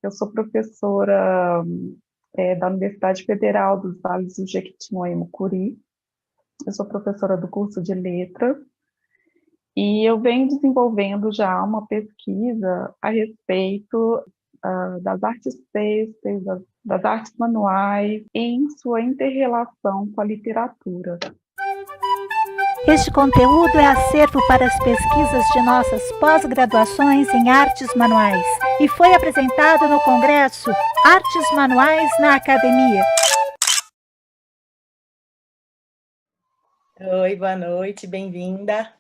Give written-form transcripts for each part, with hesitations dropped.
Eu sou professora da Universidade Federal dos Vales do Jequitinhonha e Mucuri. Eu sou professora do curso de Letras e eu venho desenvolvendo já uma pesquisa a respeito das artes têxteis, das artes manuais, em sua inter-relação com a literatura. Este conteúdo é acervo para as pesquisas de nossas pós-graduações em artes manuais e foi apresentado no Congresso Artes Manuais na Academia. Oi, boa noite, bem-vinda.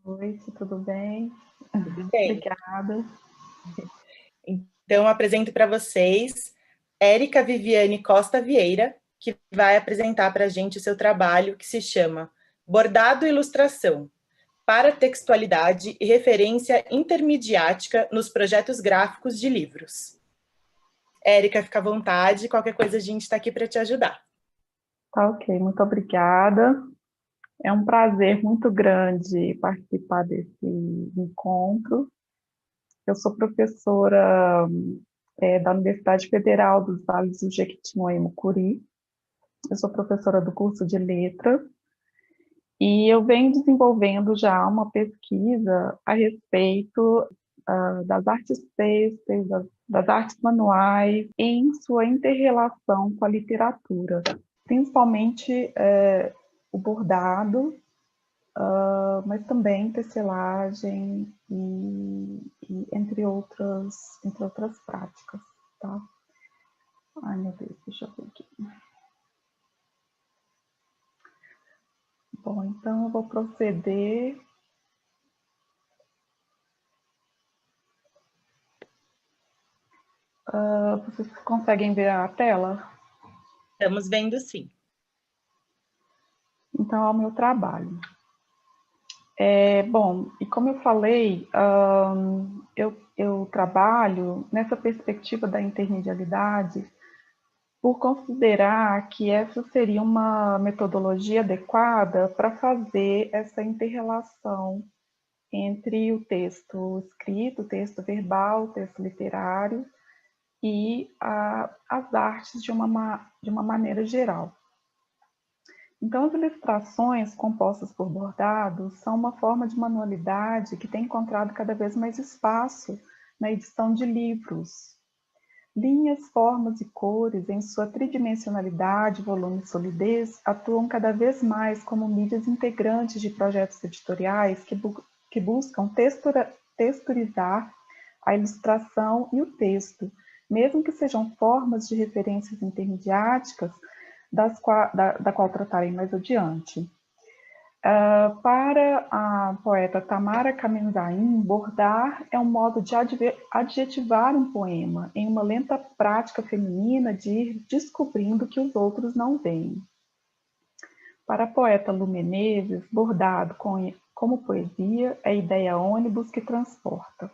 Oi, tudo bem? Tudo bem. Obrigada. Então, apresento para vocês Érica Viviane Costa Vieira, que vai apresentar para a gente o seu trabalho, que se chama Bordado e Ilustração, Paratextualidade e Referência Intermediática nos Projetos Gráficos de Livros. Érica, fica à vontade, qualquer coisa a gente está aqui para te ajudar. Tá ok, muito obrigada. É um prazer muito grande participar desse encontro. Eu sou professora da Universidade Federal dos Vales do Jequitinhonha e Mucuri. Eu sou professora do curso de Letras e eu venho desenvolvendo já uma pesquisa a respeito das artes têxteis, das artes manuais, em sua inter-relação com a literatura, principalmente o bordado, mas também tecelagem e entre outras práticas, tá? Ai, meu Deus, deixa eu ver aqui. Bom, então eu vou proceder. Vocês conseguem ver a tela? Estamos vendo sim. Então, é o meu trabalho. Bom, e como eu falei, eu trabalho nessa perspectiva da intermedialidade por considerar que essa seria uma metodologia adequada para fazer essa inter-relação entre o texto escrito, o texto verbal, o texto literário e as artes de uma maneira geral. Então, as ilustrações compostas por bordados são uma forma de manualidade que tem encontrado cada vez mais espaço na edição de livros. Linhas, formas e cores, em sua tridimensionalidade, volume e solidez, atuam cada vez mais como mídias integrantes de projetos editoriais que buscam texturizar a ilustração e o texto, mesmo que sejam formas de referências intermediáticas da qual tratarei mais adiante. Para a poeta Tamara Kamenzain, bordar é um modo de adjetivar um poema em uma lenta prática feminina de ir descobrindo que os outros não veem. Para a poeta Lu Menezes, bordado como poesia é ideia ônibus que transporta.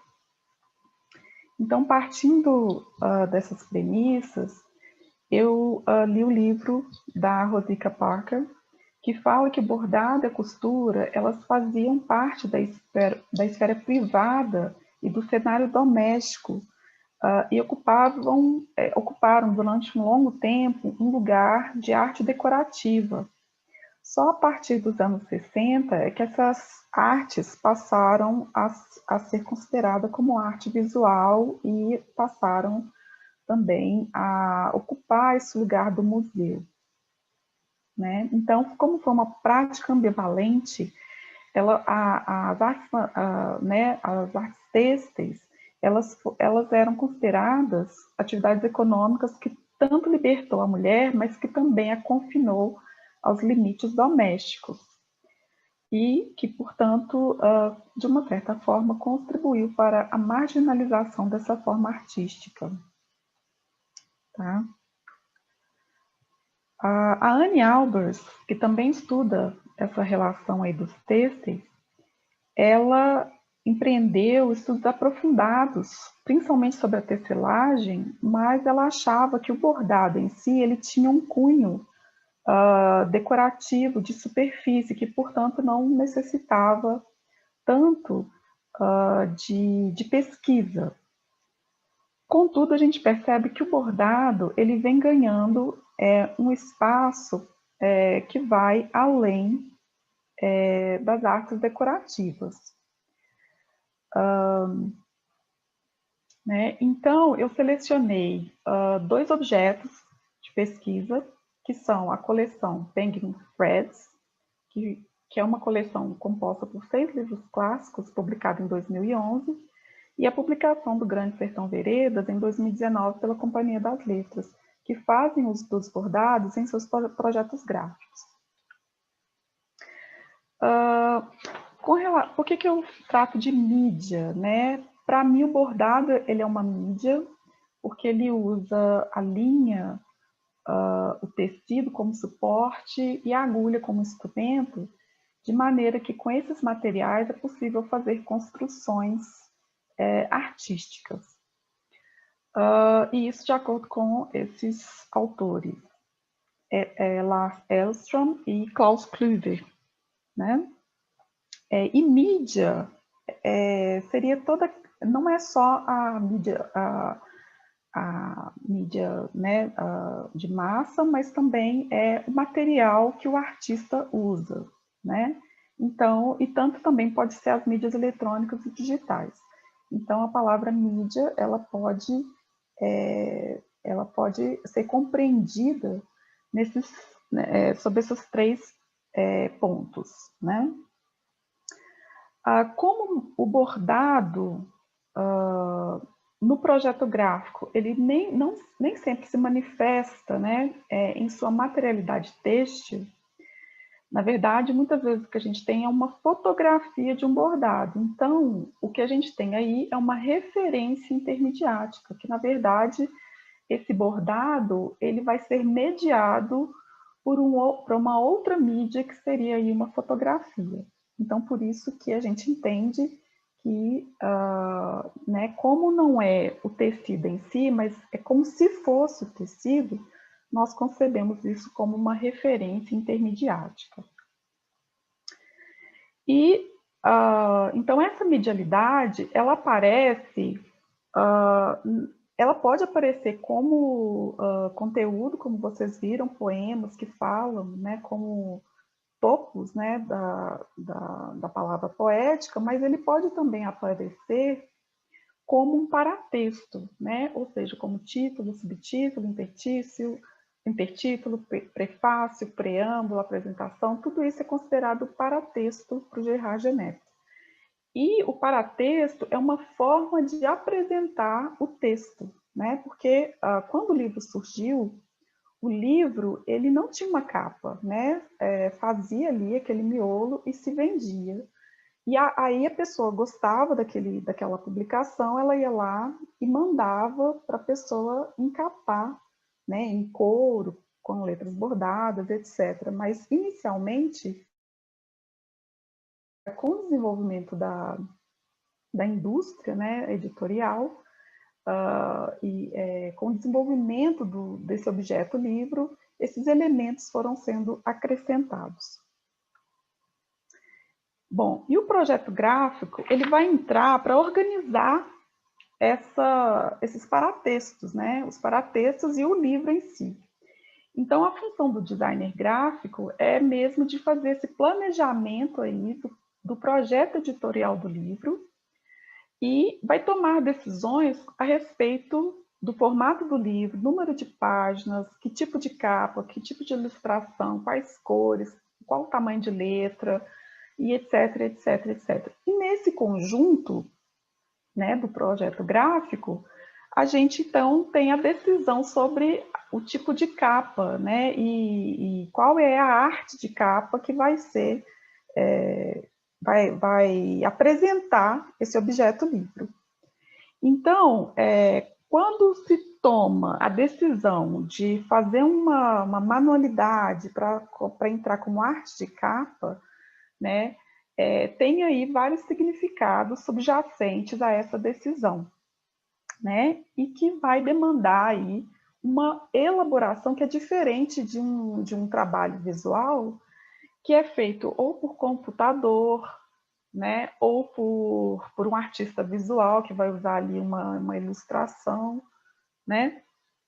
Então, partindo dessas premissas, eu li o livro da Rosika Parker, que fala que o bordado e a costura, elas faziam parte da esfera privada e do cenário doméstico, e ocuparam durante um longo tempo um lugar de arte decorativa. Só a partir dos anos 60 é que essas artes passaram a ser consideradas como arte visual e passaram também a ocupar esse lugar do museu. Né? Então, como foi uma prática ambivalente, as artes têxteis, elas eram consideradas atividades econômicas que tanto libertou a mulher, mas que também a confinou aos limites domésticos. E que, portanto, de uma certa forma, contribuiu para a marginalização dessa forma artística. Tá? A Anne Albers, que também estuda essa relação aí dos têxteis, ela empreendeu estudos aprofundados, principalmente sobre a tecelagem, mas ela achava que o bordado em si ele tinha um cunho decorativo de superfície, que, portanto, não necessitava tanto de pesquisa. Contudo, a gente percebe que o bordado ele vem ganhando um espaço que vai além das artes decorativas. Né? Então, eu selecionei 2 objetos de pesquisa, que são a coleção Penguin Threads, que é uma coleção composta por 6 livros clássicos, publicado em 2011, e a publicação do Grande Sertão Veredas, em 2019, pela Companhia das Letras, que fazem uso dos bordados em seus projetos gráficos. Por que eu trato de mídia, né? Para mim, o bordado ele é uma mídia, porque ele usa a linha, o tecido como suporte e a agulha como instrumento, de maneira que com esses materiais é possível fazer construções artísticas. E isso de acordo com esses autores, Lars Elstrom e Klaus Klüver, né? E mídia seria toda, não é só a mídia né, de massa, mas também é o material que o artista usa, né? Então, e tanto também pode ser as mídias eletrônicas e digitais. Então, a palavra mídia, ela pode ser compreendida sob esses 3 pontos, né? Como o bordado no projeto gráfico, ele nem sempre se manifesta, né, em sua materialidade têxtil. Na verdade, muitas vezes o que a gente tem é uma fotografia de um bordado. Então, o que a gente tem aí é uma referência intermediática, que na verdade esse bordado ele vai ser mediado por uma outra mídia que seria aí uma fotografia. Então, por isso que a gente entende que, né, como não é o tecido em si, mas é como se fosse o tecido, nós concebemos isso como uma referência intermediática. E, então, essa medialidade, ela aparece, ela pode aparecer como conteúdo, como vocês viram, poemas que falam, né, como topos, né, da palavra poética, mas ele pode também aparecer como um paratexto, né, ou seja, como título, subtítulo, intertítulo, prefácio, preâmbulo, apresentação, tudo isso é considerado paratexto para o Gerard Genette. E o paratexto é uma forma de apresentar o texto, né, porque quando o livro surgiu, o livro ele não tinha uma capa, né? Fazia ali aquele miolo e se vendia. E aí a pessoa gostava daquela publicação, ela ia lá e mandava para a pessoa encapar, né, em couro, com letras bordadas, etc. Mas, inicialmente, com o desenvolvimento da indústria, né, editorial, com o desenvolvimento desse objeto livro, esses elementos foram sendo acrescentados. Bom, e o projeto gráfico, ele vai entrar para organizar esses paratextos, né? Os paratextos e o livro em si. Então, a função do designer gráfico é mesmo de fazer esse planejamento aí do projeto editorial do livro e vai tomar decisões a respeito do formato do livro, número de páginas, que tipo de capa, que tipo de ilustração, quais cores, qual o tamanho de letra, e etc, etc, etc. E nesse conjunto, né, do projeto gráfico, a gente, então, tem a decisão sobre o tipo de capa, né, e qual é a arte de capa que vai ser, vai apresentar esse objeto livro. Então, quando se toma a decisão de fazer uma manualidade para entrar como arte de capa, né, tem aí vários significados subjacentes a essa decisão, né, e que vai demandar aí uma elaboração que é diferente de um trabalho visual, que é feito ou por computador, né? Ou por um artista visual que vai usar ali uma ilustração, né?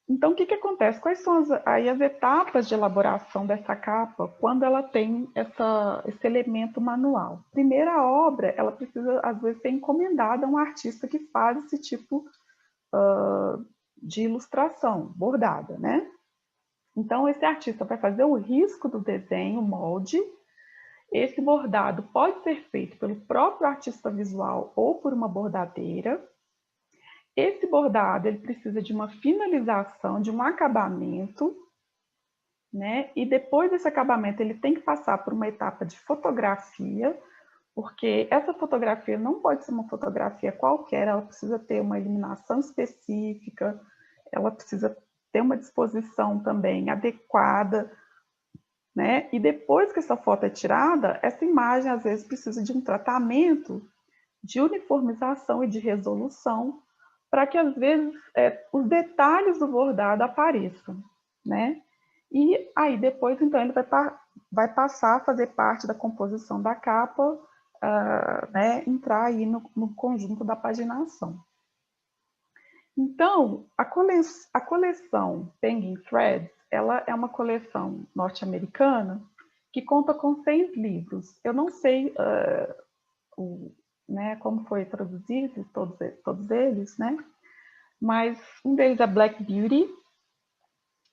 Então, o que acontece? Quais são as etapas de elaboração dessa capa quando ela tem esse elemento manual? Primeiro, a obra, ela precisa, às vezes, ser encomendada a um artista que faz esse tipo de ilustração, bordada, né? Então, esse artista vai fazer o risco do desenho, o molde. Esse bordado pode ser feito pelo próprio artista visual ou por uma bordadeira. Esse bordado ele precisa de uma finalização, de um acabamento, né? E depois desse acabamento ele tem que passar por uma etapa de fotografia, porque essa fotografia não pode ser uma fotografia qualquer, ela precisa ter uma iluminação específica, ela precisa ter uma disposição também adequada, né? E depois que essa foto é tirada, essa imagem às vezes precisa de um tratamento de uniformização e de resolução para que às vezes os detalhes do bordado apareçam, né? E aí depois então ele vai passar a fazer parte da composição da capa, né? Entrar aí no conjunto da paginação. Então a coleção Penguin Threads, ela é uma coleção norte-americana que conta com 6 livros. Eu não sei né, como foi traduzido todos eles, né? Mas um deles é Black Beauty,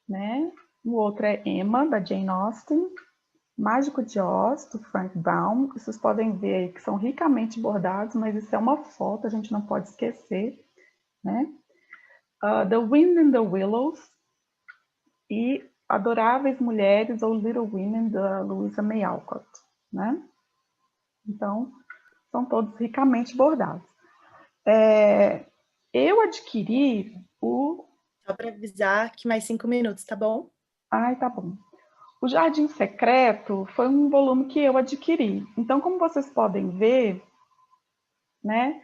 né? O outro é Emma, da Jane Austen, Mágico de Oz, do Frank Baum. Vocês podem ver aí que são ricamente bordados, mas isso é uma foto, a gente não pode esquecer, né? The Wind in the Willows e Adoráveis Mulheres ou Little Women, da Louisa May Alcott, né? Então, são todos ricamente bordados. Eu adquiri o... Só para avisar que mais 5 minutos, tá bom? Ai, tá bom. O Jardim Secreto foi um volume que eu adquiri. Então, como vocês podem ver, né,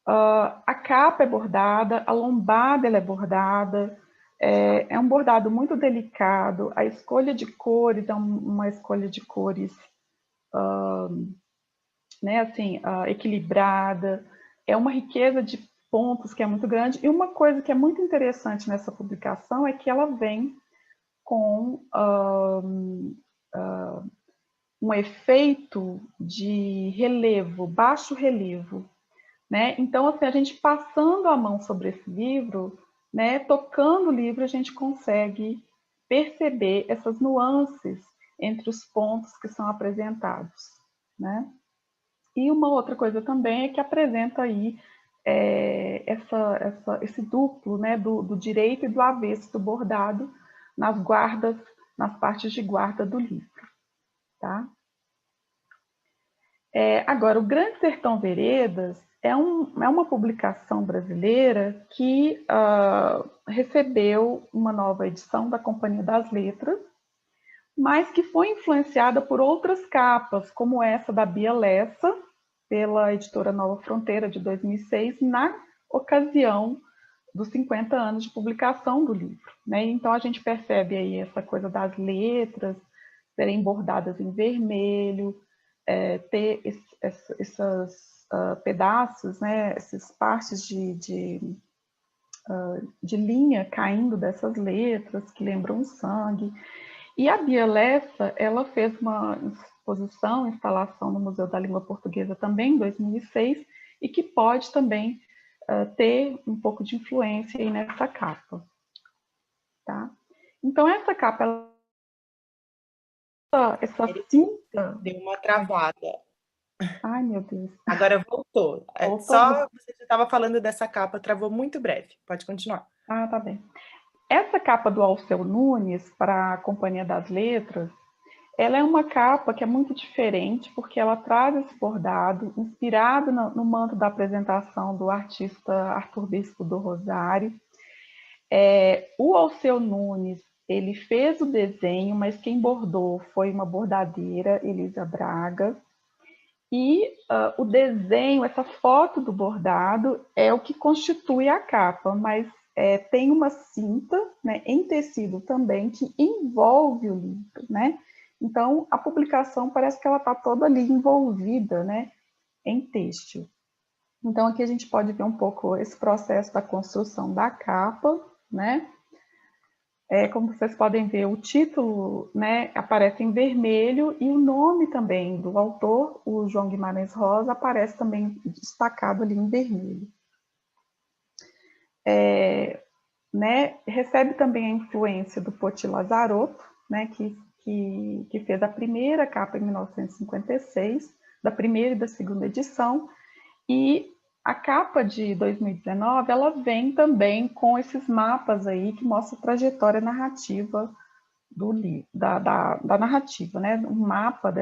a capa é bordada, a lombada ela é bordada, é um bordado muito delicado, a escolha de cores é uma escolha de cores né, assim, equilibrada, é uma riqueza de pontos que é muito grande. E uma coisa que é muito interessante nessa publicação é que ela vem com um efeito de relevo, baixo relevo, né? Então, assim, a gente passando a mão sobre esse livro, né, tocando o livro, a gente consegue perceber essas nuances entre os pontos que são apresentados, né? E uma outra coisa também é que apresenta aí esse duplo, né, do direito e do avesso do bordado nas guardas, nas partes de guarda do livro. Tá? Agora, o Grande Sertão Veredas é uma publicação brasileira que recebeu uma nova edição da Companhia das Letras, mas que foi influenciada por outras capas, como essa da Bia Lessa, pela editora Nova Fronteira, de 2006, na ocasião dos 50 anos de publicação do livro, né? Então, a gente percebe aí essa coisa das letras serem bordadas em vermelho, ter esses pedaços, né? Essas partes de linha caindo dessas letras, que lembram sangue. E a Bia Lessa, ela fez uma instalação no Museu da Língua Portuguesa também em 2006, e que pode também ter um pouco de influência aí nessa capa. Tá? Então, essa capa, essa cinta... Deu uma travada. Ai, meu Deus. Agora voltou. Só você já estava falando dessa capa, travou muito breve. Pode continuar. Ah, tá bem. Essa capa do Alceu Nunes, para a Companhia das Letras, ela é uma capa que é muito diferente, porque ela traz esse bordado inspirado no manto da apresentação do artista Arthur Bispo do Rosário. O Alceu Nunes, ele fez o desenho, mas quem bordou foi uma bordadeira, Elisa Braga. E o desenho, essa foto do bordado, é o que constitui a capa, mas tem uma cinta, né, em tecido também, que envolve o livro, né? Então, a publicação parece que ela está toda ali envolvida, né, em têxtil. Então, aqui a gente pode ver um pouco esse processo da construção da capa, né? Como vocês podem ver, o título, né, aparece em vermelho e o nome também do autor, o João Guimarães Rosa, aparece também destacado ali em vermelho. Né, recebe também a influência do Poti Lazarotto, né, que fez a primeira capa em 1956, da primeira e da segunda edição, e a capa de 2019, ela vem também com esses mapas aí que mostram a trajetória narrativa da narrativa, né? Um mapa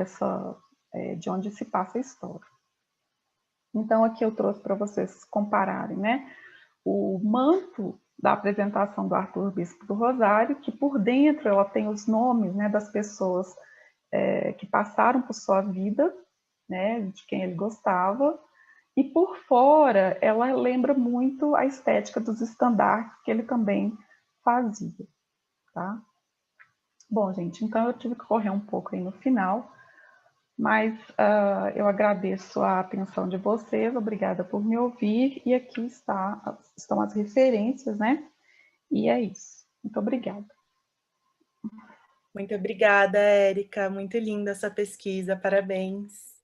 de onde se passa a história. Então, aqui eu trouxe para vocês compararem, né? O manto da apresentação do Arthur Bispo do Rosário, que por dentro ela tem os nomes, né, das pessoas que passaram por sua vida, né, de quem ele gostava, e por fora, ela lembra muito a estética dos estandartes que ele também fazia, tá? Bom, gente, então eu tive que correr um pouco aí no final, mas eu agradeço a atenção de vocês, obrigada por me ouvir, e aqui estão as referências, né? E é isso. Muito obrigada. Muito obrigada, Érica. Muito linda essa pesquisa, parabéns.